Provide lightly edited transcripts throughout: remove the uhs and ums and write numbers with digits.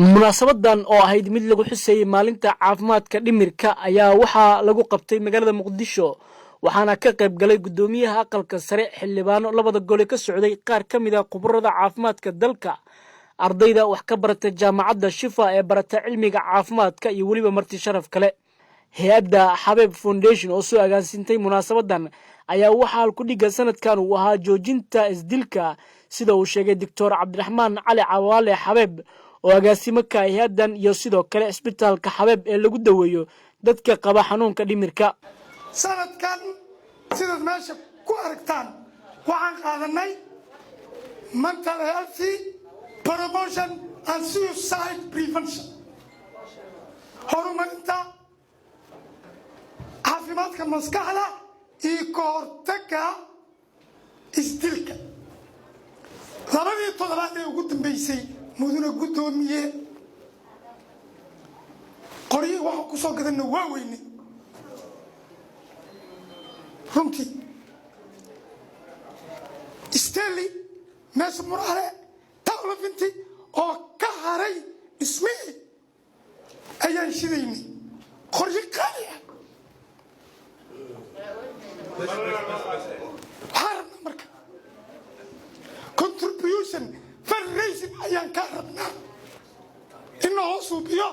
munaasabadan oo ahayd mid lagu xusayay maalinta caafimaadka dhimirka ayaa waxaa lagu qabtay magaalada Muqdisho waxaana ka qayb galay gudoomiyaha aqalka sare xildhibaano labada gole ka socday qaar ka mid ah khubarada caafimaadka dalka ardayda wax ka barata jaamacadda Shifa ee barata cilmiga caafimaadka iyo waliba marti sharaf kale hay'adda Habib Foundation oo soo agaasintay munaasabadan ayaa waxa ku dhiga sanadkan uu ahaa joojinta isdilka sida uu sheegay Dr. Cabdiraxmaan Cali Cawaale Habib oo agaasimo ka hay'adan iyo sidoo kale isbitaalka Habib ee lagu daweeyo dadka qaba xanuunka dhimirka sanadkan sida meesha ku aragtaan waxaan qaadanay mental health promotion and suicide prevention horumarinta caafimaadka maskaxda iyo ka hortagga isdilka labadii toddobaad ee ugu dambeysay mudane gudoomiye qoryo waxa ku soo gadanna waa weyne runtii isteli meesha murale tawlafinti oo ka haray ismii ayaan shidaynay qoryo qaali ah harabna marka contribution fundraising ayaan ka rabnaa inna hoos suubiyo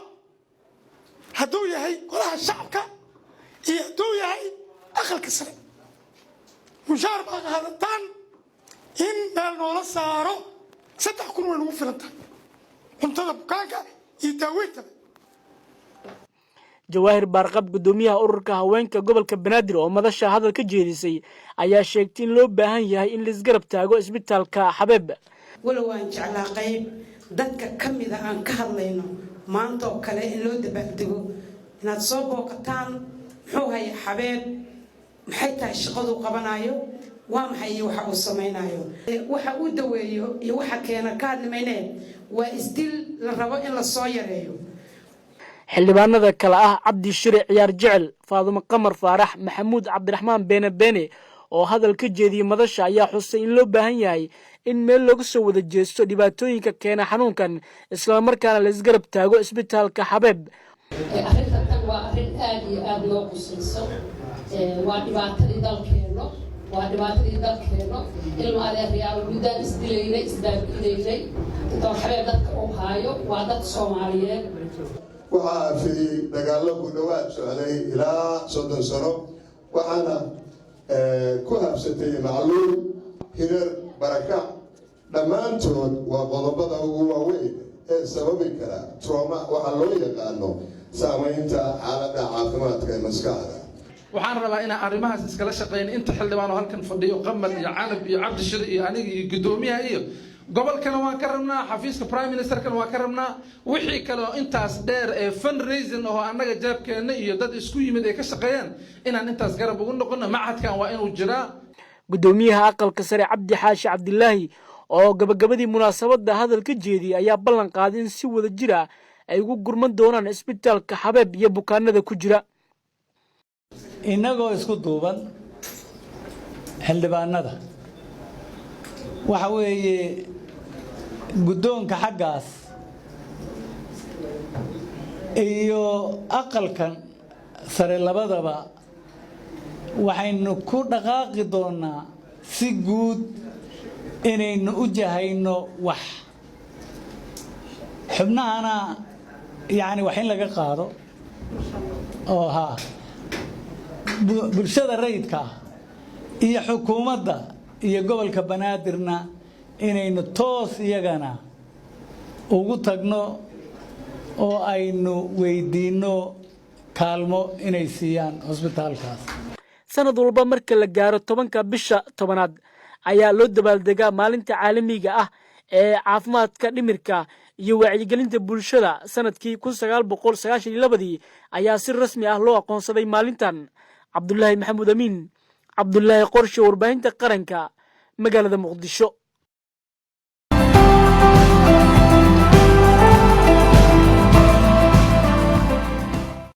hadduu yahay golaha shacabka iyo hadduu yahay aqalka sare mushaar baa qaadataan in meel noola saaro 3,000 way nagu filan tahay cuntada bukaanka iyo daaweynta Jawaahir Barqab gudoomiyaha ururka haweenka gobolka Banaadir oo madasha hadal ka jeedisay ayaa sheegtay in loo baahan yahay in la isgarab taago isbitaalka Habib wala waan jeclaa qayb dadka kamid ah aan ka hadlayno maanta oo kale in loo dabaaldego inaad soo booqataan muxuu hay Habib maxay tahay shaqadu qabanayo waa maxay waxa uu sameeynayo waxa uu daweeyo iyo waxa keena ka hadlaynay waa isdil la rabo in la soo yareeyo xildhibaanada kala ah Cabdi Shire Ciyaar Jecel Faadimo Qamar Faarax Maxamuud Cabdiraxmaan Beene oo hadal ka jeediyay madasha ayaa xusay in loo baahan yahay in meel lagu soo wada jeesto dhibaatooyinka keena xanuunkan isla markaana la isgarab taago isbitaalka Habib arrintan waa arrin aad iyo aad loo qusayso waa dhibaatadii dalkeeno ilmo adeeryaal guddaan isdilaynay isdaabilaynay Dr. Habib dadka uu haayo waa dad Soomaaliyeed waxaa fidiyay dagaallo ku dhawaad socday ilaa 30 sano waxaana ku habsatay macluul hirar barakac dhammaantood waa qodobada ugu waaweyn ee sababi kara trauma waxa loo yaqaano saamaynta xaaladda caafimaadka ee maskaxda waxaan rabaa inaan arrimahaas iskala shaqeyn inta xildhibaan oo halkan fadhiyo Qamar iyo Canab iyo Cabdi Shire iyo aniga iyo gudoomiyaha iyo gobolkana waan ka rabnaa xafiiska prime ministerkana waan ka rabnaa wixii kale oo intaas dheer ee fundraising oo annaga jaabkeena iyo dad isku yimid ay ka shaqeeyaan inaan intaas garab ugu noqono macadkan waa inuu jiraa gudoomiyaha aqalka sare Cabdi Xaashi Cabdilaahi oo gabagabadii munaasabada hadal ka jeediyay ayaa ballan qaaday in si wada jir ah ay ugu gurman doonaan isbitaalka Habib iyo bukaanada ku jira inagoo isku duuban xildhibaanada waxa weeye guddoonka xaggaas iyo aqalkan sare labadaba waxaynu ku dhaqaaqi doonaa si guud inaynu u jahayno wax xubnahana yani wax in laga qaado oo bulshada rayidka iyo xukuumadda iyo gobolka Banaadirna inaynu toos iyagana ugu tagno oo aynu weydiino kaalmo inay siiyaan hospitaalkaas sanad walba marka la gaaro 10ka bisha 10aad ayaa loo dabaaldegaa maalinta caalamiga ah ee caafimaadka dhimirka iyo wacyigelinta bulshada sanadkii 1992 ayaa si rasmi ah loo aqoonsaday maalintan Cabdullaahi Maxamuud Amiin Cabdullaahi Qorshe warbaahinta qaranka magaalada Muqdisho